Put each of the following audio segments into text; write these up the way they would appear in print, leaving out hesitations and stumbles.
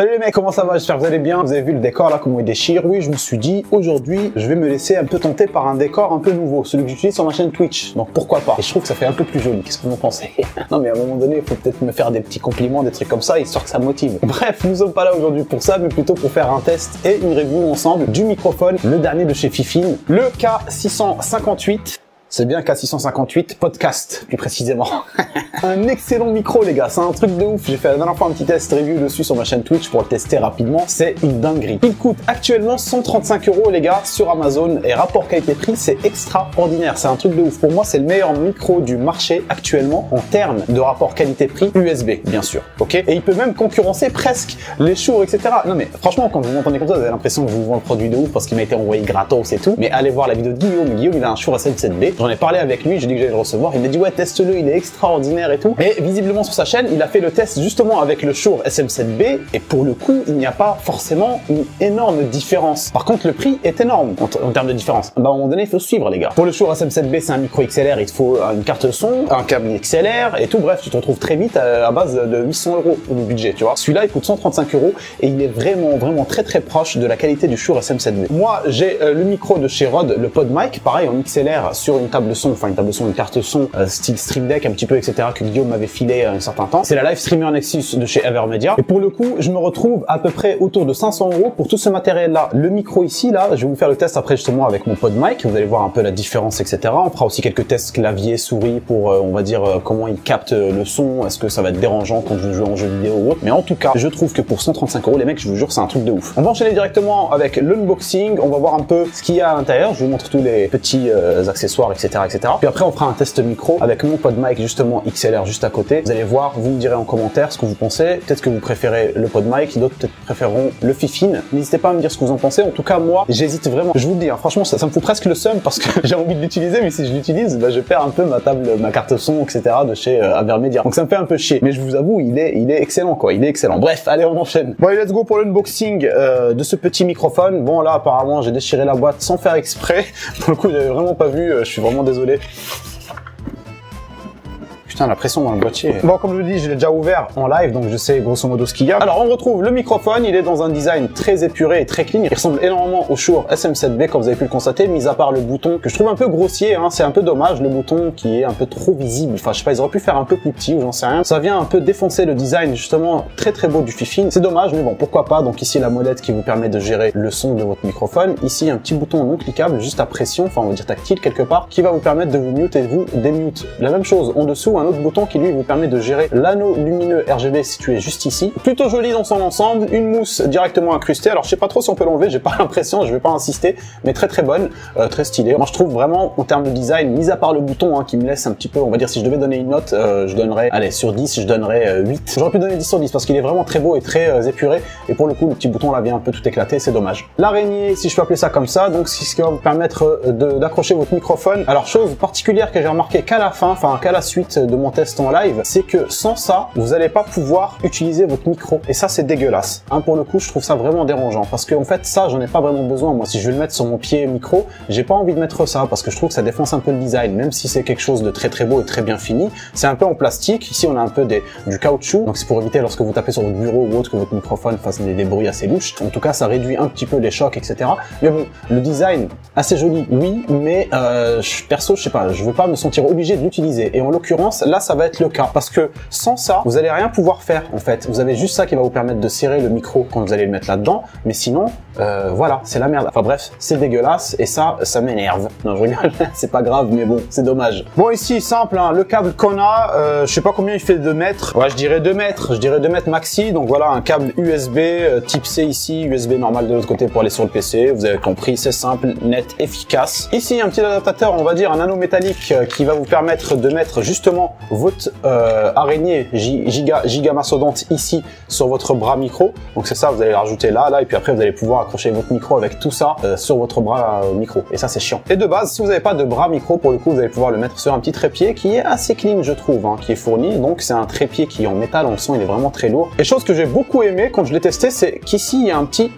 Salut les mecs, comment ça va? J'espère que vous allez bien. Vous avez vu le décor là, comment il déchire. Oui, je me suis dit, aujourd'hui, je vais me laisser un peu tenter par un décor un peu nouveau, celui que j'utilise sur ma chaîne Twitch. Donc pourquoi pas? Et je trouve que ça fait un peu plus joli. Qu'est-ce que vous en pensez? Non mais à un moment donné, il faut peut-être me faire des petits compliments, des trucs comme ça, histoire que ça me motive. Bref, nous sommes pas là aujourd'hui pour ça, mais plutôt pour faire un test et une review ensemble du microphone, le dernier de chez Fifine, le K658. C'est bien K658 podcast, plus précisément. Un excellent micro, les gars. C'est un truc de ouf. J'ai fait la dernière fois un petit test review dessus sur ma chaîne Twitch pour le tester rapidement. C'est une dinguerie. Il coûte actuellement 135 €, les gars, sur Amazon. Et rapport qualité-prix, c'est extraordinaire. C'est un truc de ouf. Pour moi, c'est le meilleur micro du marché actuellement en termes de rapport qualité-prix USB, bien sûr. Ok? Et il peut même concurrencer presque les Shure, etc. Non, mais franchement, quand vous m'entendez comme ça, vous avez l'impression que je vous vends le produit de ouf parce qu'il m'a été envoyé gratos et tout. Mais allez voir la vidéo de Guillaume. Guillaume, il a un Shure SM7B. J'en ai parlé avec lui, j'ai dit que j'allais le recevoir, il m'a dit ouais, teste-le, il est extraordinaire et tout. Et visiblement sur sa chaîne, il a fait le test justement avec le Shure SM7B et pour le coup, il n'y a pas forcément une énorme différence. Par contre, le prix est énorme en termes de différence. Bah, à un moment donné, il faut suivre les gars. Pour le Shure SM7B, c'est un micro XLR, il te faut une carte son, un câble XLR et tout. Bref, tu te retrouves très vite à base de 800 € au budget, tu vois. Celui-là, il coûte 135 € et il est vraiment très proche de la qualité du Shure SM7B. Moi, j'ai le micro de chez Rode, le PodMic, pareil en XLR sur une table son, enfin une table son, une carte son, style Stream Deck un petit peu, etc. que Guillaume m'avait filé un certain temps. C'est la Live Streamer Nexus de chez Evermedia. Et pour le coup, je me retrouve à peu près autour de 500 € pour tout ce matériel-là. Le micro ici, là, je vais vous faire le test après justement avec mon PodMic. Vous allez voir un peu la différence, etc. On fera aussi quelques tests clavier, souris pour, on va dire, comment il capte le son. Est-ce que ça va être dérangeant quand je joue en jeu vidéo ou autre. Mais en tout cas, je trouve que pour 135 €, les mecs, je vous jure, c'est un truc de ouf. On va enchaîner directement avec l'unboxing. On va voir un peu ce qu'il y a à l'intérieur. Je vous montre tous les petits accessoires, etc. Puis après, on fera un test micro avec mon PodMic justement XLR juste à côté. Vous allez voir, vous me direz en commentaire ce que vous pensez. Peut-être que vous préférez le PodMic, d'autres peut-être préféreront le Fifine. N'hésitez pas à me dire ce que vous en pensez. En tout cas, moi, j'hésite vraiment. Je vous le dis, hein, franchement, ça me fout presque le seum parce que j'ai envie de l'utiliser, mais si je l'utilise, bah, je perds un peu ma table, ma carte son, etc. de chez Avermedia. Donc ça me fait un peu chier. Mais je vous avoue, il est excellent, quoi. Il est excellent. Bref, allez, on enchaîne. Bon, allez, let's go pour l'unboxing de ce petit microphone. Bon, là, apparemment, j'ai déchiré la boîte sans faire exprès. Pour le coup, j'avais vraiment pas vu. Je suis vraiment désolé. Putain, la pression dans le boîtier. Bon, comme je vous dis, je l'ai déjà ouvert en live, donc je sais grosso modo ce qu'il y a. Alors, on retrouve le microphone, il est dans un design très épuré et très clean. Il ressemble énormément au Shure SM7B, comme vous avez pu le constater, mis à part le bouton que je trouve un peu grossier, hein. C'est un peu dommage, le bouton qui est un peu trop visible. Enfin, je sais pas, ils auraient pu faire un peu plus petit ou j'en sais rien. Ça vient un peu défoncer le design, justement, très beau du Fifine. C'est dommage, mais bon, pourquoi pas. Donc ici, la molette qui vous permet de gérer le son de votre microphone. Ici, un petit bouton non cliquable, juste à pression, enfin, on va dire tactile quelque part, qui va vous permettre de vous mute et de vous démute. La même chose, en dessous, un autre bouton qui lui vous permet de gérer l'anneau lumineux RGB situé juste ici. Plutôt joli dans son ensemble, une mousse directement incrustée. Alors je sais pas trop si on peut l'enlever, j'ai pas l'impression, je vais pas insister, mais très bonne, très stylée. Moi je trouve vraiment en termes de design, mis à part le bouton hein, qui me laisse un petit peu, on va dire si je devais donner une note, je donnerais, allez sur 10, je donnerais 8. J'aurais pu donner 10 sur 10 parce qu'il est vraiment très beau et très épuré. Et pour le coup le petit bouton là vient un peu tout éclater, c'est dommage. L'araignée, si je peux appeler ça comme ça, donc c'est ce qui va vous permettre d'accrocher votre microphone. Alors chose particulière que j'ai remarqué qu'à la fin, enfin qu'à la suite de mon test en live, c'est que sans ça, vous n'allez pas pouvoir utiliser votre micro. Et ça, c'est dégueulasse. Hein, pour le coup, je trouve ça vraiment dérangeant. Parce que en fait, ça, j'en ai pas vraiment besoin. Moi, si je vais le mettre sur mon pied micro, j'ai pas envie de mettre ça parce que je trouve que ça défonce un peu le design. Même si c'est quelque chose de très beau et très bien fini, c'est un peu en plastique. Ici, on a un peu du caoutchouc. Donc, c'est pour éviter lorsque vous tapez sur votre bureau ou autre que votre microphone fasse des bruits assez louches. En tout cas, ça réduit un petit peu les chocs, etc. Mais bon, le design, assez joli, oui. Mais perso, je sais pas, je veux pas me sentir obligé de l'utiliser. Et en l'occurrence, là, ça va être le cas. Parce que sans ça, vous allez rien pouvoir faire en fait. Vous avez juste ça qui va vous permettre de serrer le micro quand vous allez le mettre là-dedans. Mais sinon, voilà, c'est la merde. Enfin bref, c'est dégueulasse et ça m'énerve. Non, je rigole, c'est pas grave, mais bon, c'est dommage. Bon, ici, simple, hein, le câble qu'on a, je sais pas combien il fait de mètres. Ouais, je dirais 2 mètres. Je dirais 2 mètres maxi. Donc voilà, un câble USB type C ici, USB normal de l'autre côté pour aller sur le PC. Vous avez compris, c'est simple, net, efficace. Ici, un petit adaptateur, on va dire un anneau métallique qui va vous permettre de mettre justement votre araignée giga mastodonte ici sur votre bras micro. Donc c'est ça, vous allez le rajouter là, et puis après vous allez pouvoir accrocher votre micro avec tout ça sur votre bras micro. Et ça c'est chiant. Et de base, si vous n'avez pas de bras micro, pour le coup, vous allez pouvoir le mettre sur un petit trépied qui est assez clean, je trouve, hein, qui est fourni. Donc c'est un trépied qui est en métal, on le sent, il est vraiment très lourd. Et chose que j'ai beaucoup aimé quand je l'ai testé, c'est qu'ici il y a un petit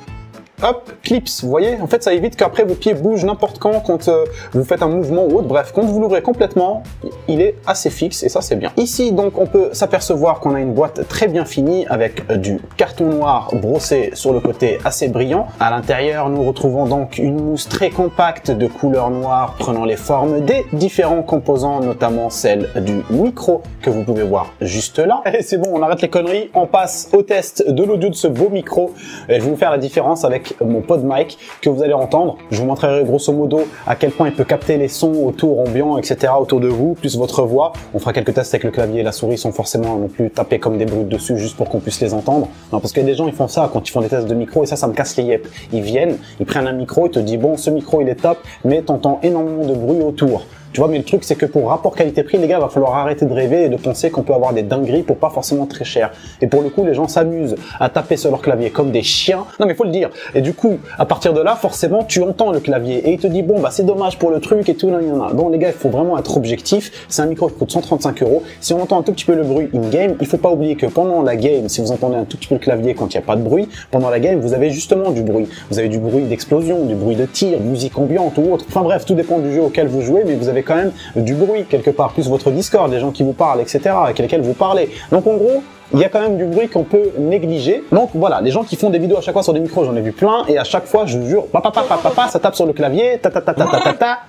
hop, clips, vous voyez, en fait ça évite qu'après vos pieds bougent n'importe quand vous faites un mouvement ou autre. Bref, quand vous l'ouvrez complètement, il est assez fixe et ça c'est bien. Ici donc on peut s'apercevoir qu'on a une boîte très bien finie avec du carton noir brossé sur le côté assez brillant. À l'intérieur nous retrouvons donc une mousse très compacte de couleur noire prenant les formes des différents composants, notamment celle du micro que vous pouvez voir juste là. Et c'est bon, on arrête les conneries, on passe au test de l'audio de ce beau micro. Et je vais vous faire la différence avec mon PodMic que vous allez entendre. Je vous montrerai grosso modo à quel point il peut capter les sons autour, ambiants, etc. autour de vous, plus votre voix. On fera quelques tests avec le clavier et la souris sans forcément non plus taper comme des brutes dessus juste pour qu'on puisse les entendre. Non, parce qu'il y a des gens, ils font ça quand ils font des tests de micro et ça me casse les yeux. Ils viennent, ils prennent un micro, ils te disent bon, ce micro il est top, mais t'entends énormément de bruit autour. Tu vois, mais le truc, c'est que pour rapport qualité-prix, les gars, il va falloir arrêter de rêver et de penser qu'on peut avoir des dingueries pour pas forcément très cher. Et pour le coup, les gens s'amusent à taper sur leur clavier comme des chiens. Non, mais faut le dire. Et du coup, à partir de là, forcément, tu entends le clavier et il te dit, bon, bah, c'est dommage pour le truc et tout, là, il y en a. Donc, les gars, il faut vraiment être objectif. C'est un micro qui coûte 135 €. Si on entend un tout petit peu le bruit in-game, il faut pas oublier que pendant la game, si vous entendez un tout petit peu le clavier quand il n'y a pas de bruit, pendant la game, vous avez justement du bruit. Vous avez du bruit d'explosion, du bruit de tir, musique ambiante ou autre. Enfin bref, tout dépend du jeu auquel vous jouez, mais vous avez quand même du bruit quelque part, plus votre Discord, les gens qui vous parlent, etc., avec lesquels vous parlez. Donc en gros, il y a quand même du bruit qu'on peut négliger. Donc voilà, les gens qui font des vidéos à chaque fois sur des micros, j'en ai vu plein, et à chaque fois, je vous jure, ça tape sur le clavier,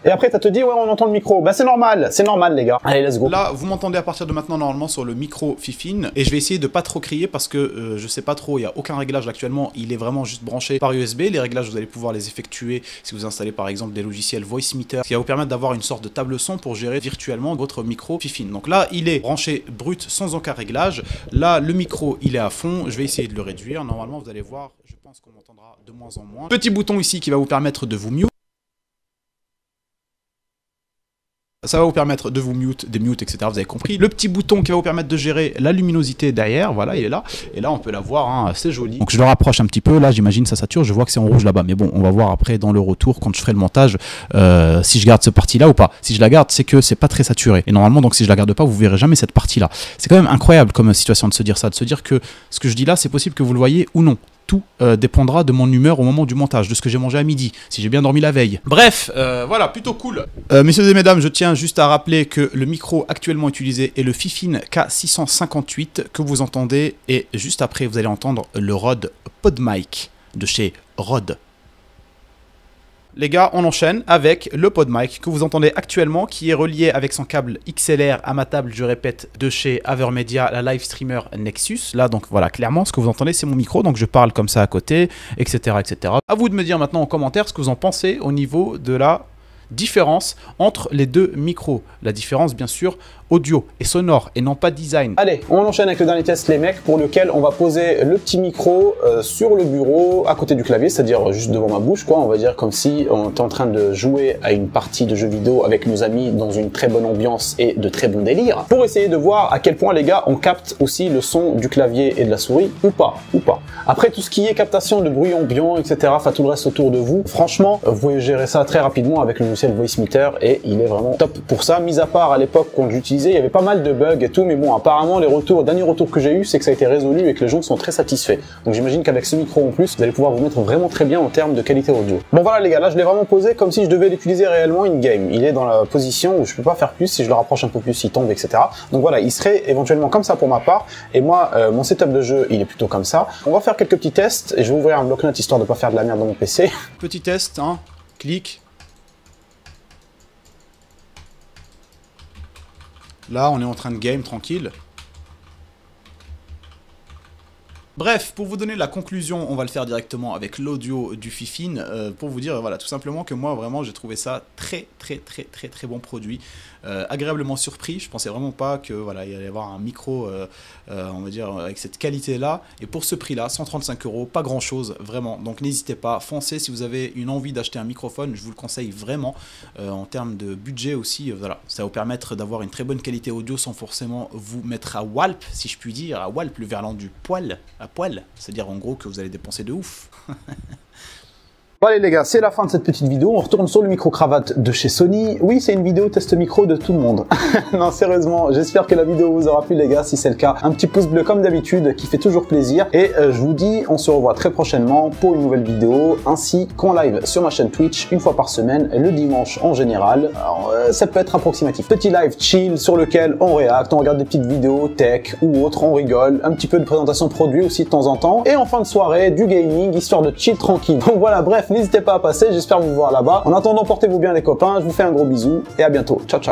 et après ça te dit, ouais, on entend le micro. Bah c'est normal les gars. Allez, let's go. Là, vous m'entendez à partir de maintenant normalement sur le micro Fifine, et je vais essayer de pas trop crier parce que je sais pas trop, il y a aucun réglage là, actuellement, il est vraiment juste branché par USB. Les réglages, vous allez pouvoir les effectuer si vous installez par exemple des logiciels Voicemeeter, qui va vous permettre d'avoir une sorte de table son pour gérer virtuellement votre micro Fifine. Donc là, il est branché brut sans aucun réglage. Là, le micro, il est à fond. Je vais essayer de le réduire. Normalement, vous allez voir, je pense qu'on m'entendra de moins en moins. Petit bouton ici qui va vous permettre de vous mute. Ça va vous permettre de vous mute, démute, etc. Vous avez compris. Le petit bouton qui va vous permettre de gérer la luminosité derrière. Voilà, il est là. Et là, on peut la voir. Hein, c'est joli. Donc, je le rapproche un petit peu. Là, j'imagine ça sature. Je vois que c'est en rouge là-bas. Mais bon, on va voir après dans le retour, quand je ferai le montage, si je garde cette partie-là ou pas. Si je la garde, c'est que c'est pas très saturé. Et normalement, donc, si je la garde pas, vous verrez jamais cette partie-là. C'est quand même incroyable comme situation de se dire ça. De se dire que ce que je dis là, c'est possible que vous le voyez ou non. Tout dépendra de mon humeur au moment du montage, de ce que j'ai mangé à midi, si j'ai bien dormi la veille. Bref, voilà, plutôt cool. Messieurs et mesdames, je tiens juste à rappeler que le micro actuellement utilisé est le Fifine K658 que vous entendez, et juste après, vous allez entendre le Rode PodMic de chez Rode. Les gars, on enchaîne avec le PodMic que vous entendez actuellement, qui est relié avec son câble XLR à ma table, je répète, de chez Avermedia, la live streamer Nexus. Là, donc voilà, clairement, ce que vous entendez, c'est mon micro, donc je parle comme ça à côté, etc., etc. À vous de me dire maintenant en commentaire ce que vous en pensez au niveau de la différence entre les deux micros. La différence, bien sûr, audio et sonore et non pas design. Allez, on enchaîne avec le dernier test les mecs, pour lequel on va poser le petit micro sur le bureau à côté du clavier, c'est-à-dire juste devant ma bouche quoi, on va dire comme si on était en train de jouer à une partie de jeux vidéo avec nos amis dans une très bonne ambiance et de très bons délires, pour essayer de voir à quel point les gars on capte aussi le son du clavier et de la souris ou pas. Après tout ce qui est captation de bruit ambiant, etc., enfin tout le reste autour de vous, franchement vous pouvez gérer ça très rapidement avec le logiciel Voicemeter et il est vraiment top pour ça, mis à part à l'époque quand j'utilisais, il y avait pas mal de bugs et tout, mais bon, apparemment les derniers retours que j'ai eu, c'est que ça a été résolu et que les gens sont très satisfaits. Donc j'imagine qu'avec ce micro en plus, vous allez pouvoir vous mettre vraiment très bien en termes de qualité audio. Bon voilà les gars, là je l'ai vraiment posé comme si je devais l'utiliser réellement in-game. Il est dans la position où je peux pas faire plus, si je le rapproche un peu plus, il tombe, etc. Donc voilà, il serait éventuellement comme ça pour ma part, et moi, mon setup de jeu, il est plutôt comme ça. On va faire quelques petits tests, et je vais ouvrir un bloc-notes histoire de pas faire de la merde dans mon PC. Petit test, hein, clic. Là, on est en train de game, tranquille. Bref, pour vous donner la conclusion, on va le faire directement avec l'audio du Fifine, pour vous dire, voilà, tout simplement que moi, vraiment, j'ai trouvé ça très bon produit. Agréablement surpris, je pensais vraiment pas que voilà, il y allait y avoir un micro, on va dire, avec cette qualité-là. Et pour ce prix-là, 135 €, pas grand-chose, vraiment. Donc n'hésitez pas, foncez si vous avez une envie d'acheter un microphone, je vous le conseille vraiment. En termes de budget aussi, voilà, ça va vous permettre d'avoir une très bonne qualité audio sans forcément vous mettre à walp, si je puis dire, à walp, le verlan du poil, à poil, c'est-à-dire en gros que vous allez dépenser de ouf. Bon allez les gars, c'est la fin de cette petite vidéo, on retourne sur le micro-cravate de chez Sony. Oui, c'est une vidéo test micro de tout le monde. Non, sérieusement, j'espère que la vidéo vous aura plu les gars. Si c'est le cas, un petit pouce bleu comme d'habitude qui fait toujours plaisir. Et je vous dis, on se revoit très prochainement pour une nouvelle vidéo, ainsi qu'en live sur ma chaîne Twitch, une fois par semaine, le dimanche en général. Alors, ça peut être approximatif. Petit live chill sur lequel on réacte, on regarde des petites vidéos tech ou autres, on rigole, un petit peu de présentation de produits aussi de temps en temps. Et en fin de soirée, du gaming, histoire de chill tranquille. Donc voilà, bref, n'hésitez pas à passer, j'espère vous voir là-bas. En attendant, portez-vous bien les copains, je vous fais un gros bisou et à bientôt. Ciao, ciao.